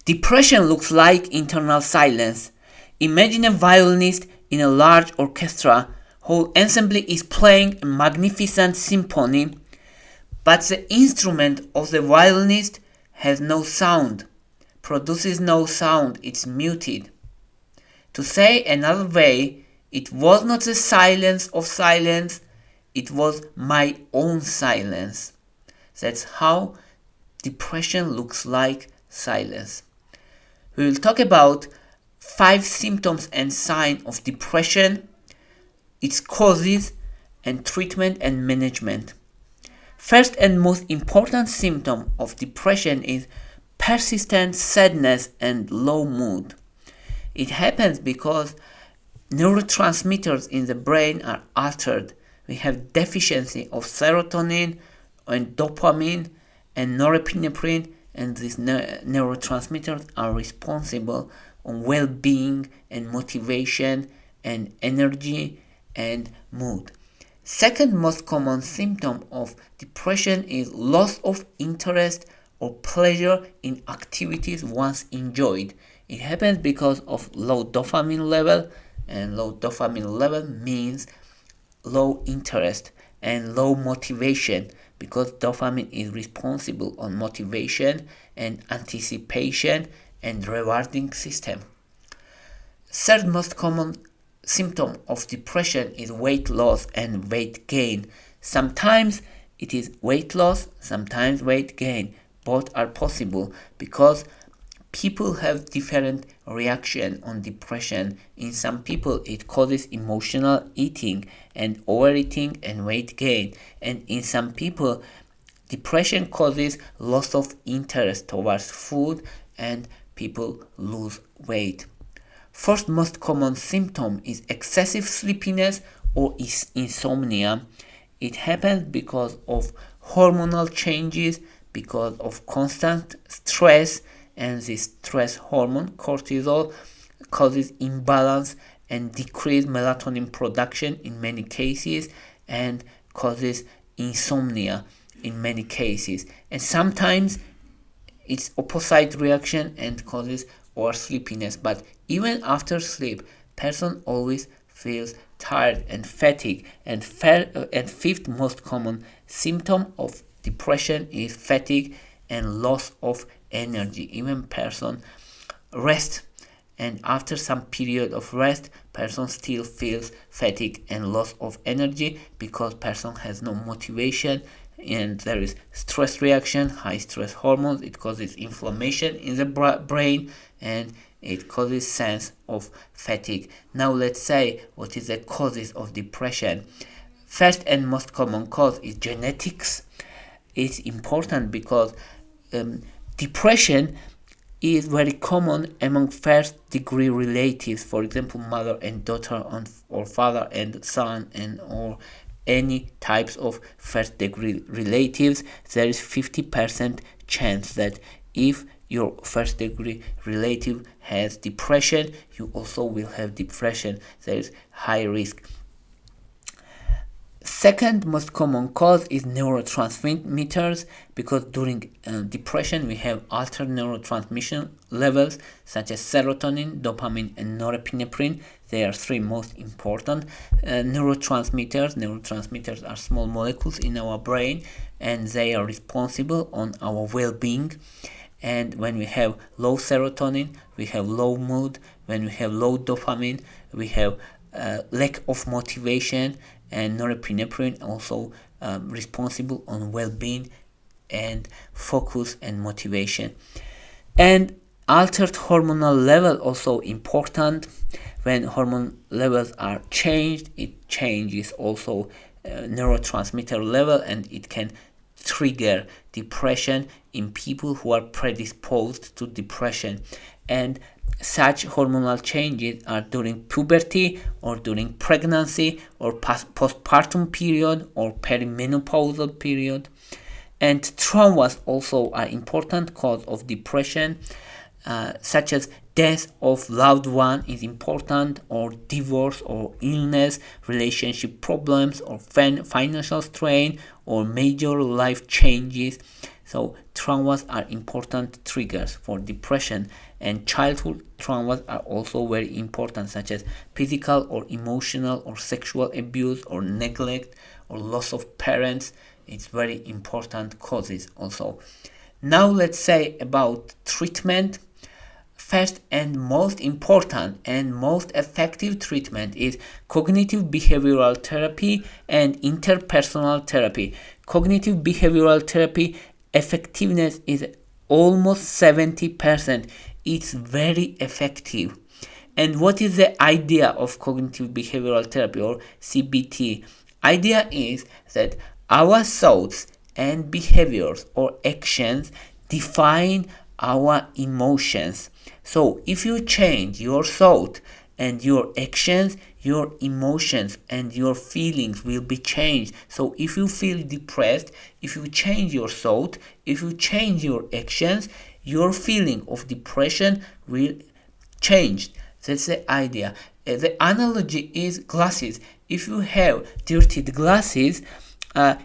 Depression looks like internal silence. Imagine a violinist in a large orchestra. Whole ensemble is playing a magnificent symphony, but the instrument of the violinist has no sound, produces no sound, it's muted. To say another way, it was not the silence of silence, it was my own silence. That's how depression looks like silence. We will talk about 5 symptoms and signs of depression, its causes, and treatment and management. First and most important symptom of depression is persistent sadness and low mood. It happens because neurotransmitters in the brain are altered. We have deficiency of serotonin and dopamine and norepinephrine, and these neurotransmitters are responsible on well-being and motivation and energy and mood. Second most common symptom of depression is loss of interest or pleasure in activities once enjoyed. It happens because of low dopamine level, and low dopamine level means low interest and low motivation, because dopamine is responsible on motivation and anticipation and rewarding system. Third most common symptom of depression is weight loss and weight gain. Sometimes it is weight loss, sometimes weight gain. Both are possible because people have different reaction on depression. In some people it causes emotional eating and overeating and weight gain, and in some people depression causes loss of interest towards food and people lose weight. First most common symptom is excessive sleepiness or insomnia. It happens because of hormonal changes, because of constant stress, and this stress hormone cortisol causes imbalance and decreased melatonin production in many cases and causes insomnia in many cases. And sometimes it's opposite reaction and causes oversleepiness. But even after sleep, person always feels tired and fatigued. And fifth most common symptom of depression is fatigue and loss of energy. Even person rest, and after some period of rest, person still feels fatigue and loss of energy because person has no motivation, and there is stress reaction, high stress hormones. It causes inflammation in the brain and it causes sense of fatigue. Now let's say what is the causes of depression. First and most common cause is genetics. It's important because depression is very common among first degree relatives, for example mother and daughter, or father and son, and or any types of first degree relatives. There is 50% chance that if your first degree relative has depression, you also will have depression. There is high risk. Second most common cause is neurotransmitters, because during depression we have altered neurotransmission levels such as serotonin, dopamine, and norepinephrine. They are 3 most important neurotransmitters. Neurotransmitters are small molecules in our brain and they are responsible on our well-being. And when we have low serotonin, we have low mood. When we have low dopamine, we have lack of motivation, and norepinephrine also responsible on well-being and focus and motivation. And altered hormonal level also important. When hormone levels are changed, it changes also neurotransmitter level, and it can trigger depression in people who are predisposed to depression. And such hormonal changes are during puberty or during pregnancy or postpartum period or perimenopausal period. And traumas also are important cause of depression, such as death of loved one is important, or divorce or illness, relationship problems, or financial strain, or major life changes. So traumas are important triggers for depression, and childhood traumas are also very important, such as physical or emotional or sexual abuse or neglect or loss of parents. It's very important causes also. Now let's say about treatment. First and most important and most effective treatment is cognitive behavioral therapy and interpersonal therapy. Cognitive behavioral therapy effectiveness is almost 70%. It's very effective. And what is the idea of cognitive behavioral therapy, or CBT? Idea is that our thoughts and behaviors or actions define our emotions. So if you change your thought and your actions, your emotions and your feelings will be changed. So if you feel depressed, if you change your thought, if you change your actions, your feeling of depression will change. That's the idea. The analogy is glasses. If you have dirty glasses,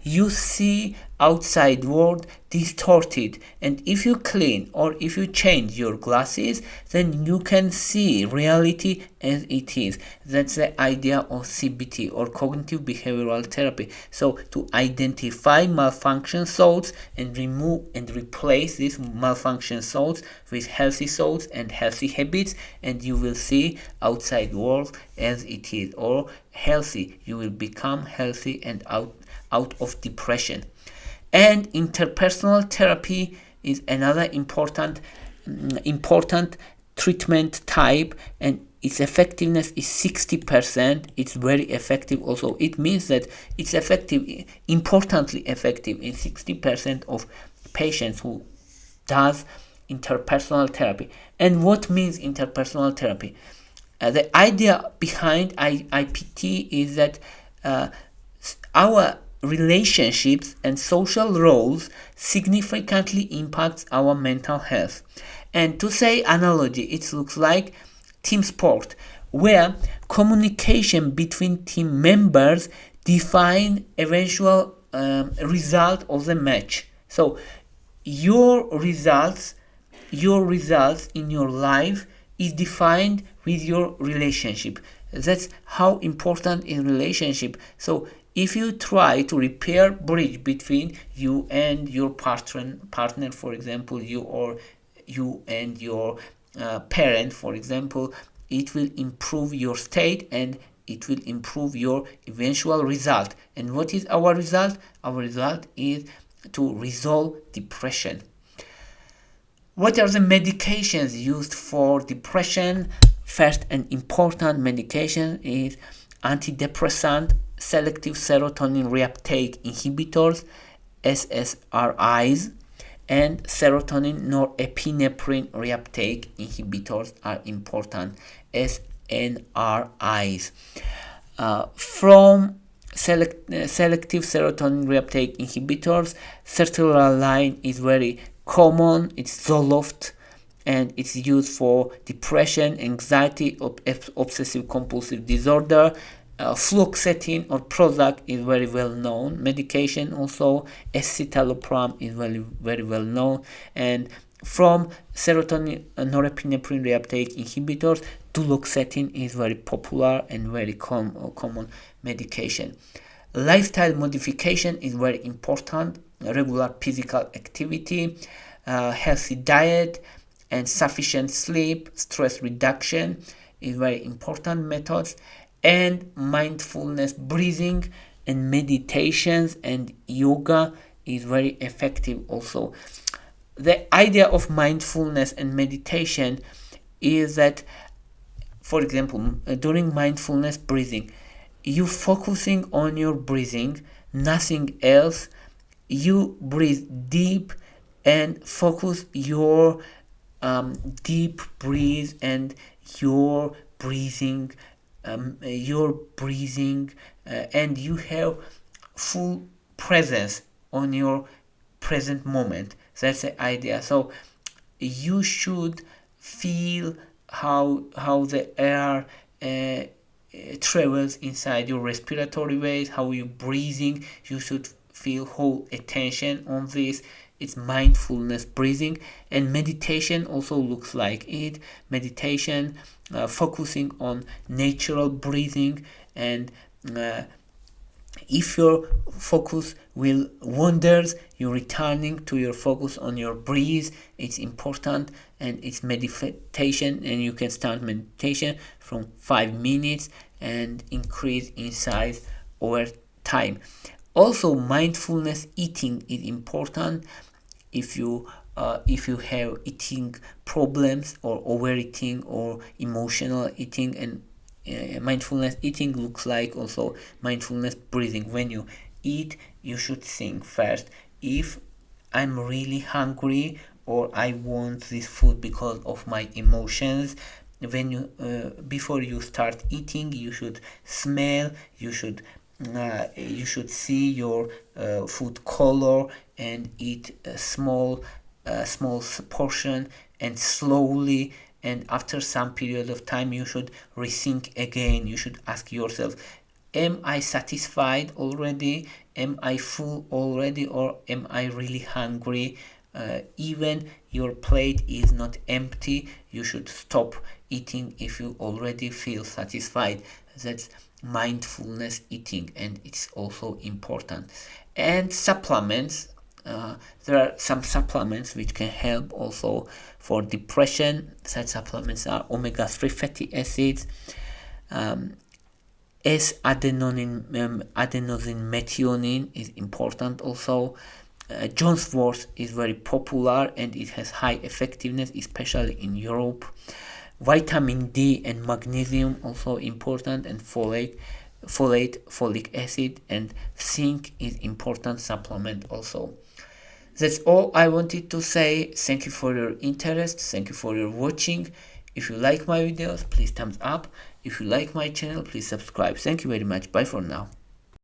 you see outside world distorted, and if you clean or if you change your glasses, then you can see reality as it is. That's the idea of CBT, or cognitive behavioral therapy. So to identify malfunction thoughts and remove and replace these malfunction thoughts with healthy thoughts and healthy habits, and you will see outside world as it is, or healthy. You will become healthy and out of depression. And interpersonal therapy is another important treatment type, and its effectiveness is 60%. It's very effective also. It means that it's effective, importantly effective in 60% of patients who does interpersonal therapy. And what means interpersonal therapy? The idea behind IPT is that our relationships and social roles significantly impacts our mental health. And to say analogy, it looks like team sport, where communication between team members define eventual result of the match. So your results in your life is defined with your relationship. That's how important is relationship. So if you try to repair bridge between you and your partner, for example, you and your parent, for example, it will improve your state and it will improve your eventual result. And what is our result? Our result is to resolve depression. What are the medications used for depression? First and important medication is antidepressant, selective serotonin reuptake inhibitors, SSRIs, and Serotonin-Norepinephrine reuptake inhibitors are important, SNRIs. From selective serotonin reuptake inhibitors, Sertraline is very common. It's Zoloft, and it's used for depression, anxiety, obsessive-compulsive disorder. Fluoxetine or Prozac is very well known medication. Also, escitalopram is very well known. And from Serotonin-Norepinephrine reuptake inhibitors, duloxetine is very popular and very common medication. Lifestyle modification is very important. Regular physical activity, healthy diet, and sufficient sleep, stress reduction is very important methods. And mindfulness, breathing and meditations and yoga is very effective also. The idea of mindfulness and meditation is that, for example, during mindfulness breathing, you focusing on your breathing, nothing else. You breathe deep and focus your deep breathe and your breathing, and you have full presence on your present moment. That's the idea. So you should feel how the air travels inside your respiratory ways, how you're breathing. You should feel whole attention on this. it's mindfulness breathing, and meditation also looks like it. Meditation focusing on natural breathing, and if your focus will wanders, you're returning to your focus on your breath. It's important, and it's meditation, and you can start meditation from 5 minutes and increase in size over time. Also, mindfulness eating is important. If you have eating problems or overeating or emotional eating, and mindfulness eating looks like also mindfulness breathing. When you eat, you should think first, if I'm really hungry or I want this food because of my emotions. When you before you start eating, you should smell, you should see your food color, and eat a small portion and slowly. And after some period of time, you should rethink again. You should ask yourself, am I satisfied already? Am I full already? Or am I really hungry? Even your plate is not empty, you should stop eating if you already feel satisfied. That's mindfulness eating, and it's also important. And supplements, there are some supplements which can help also for depression. Such supplements are omega-3 fatty acids, adenosine methionine is important also. John's wort is very popular, and it has high effectiveness, especially in Europe. Vitamin D and magnesium also important, and folic acid and zinc is important supplement also. That's all I wanted to say. Thank you for your interest. Thank you for your watching. If you like my videos, please thumbs up. If you like my channel, please subscribe. Thank you very much. Bye for now.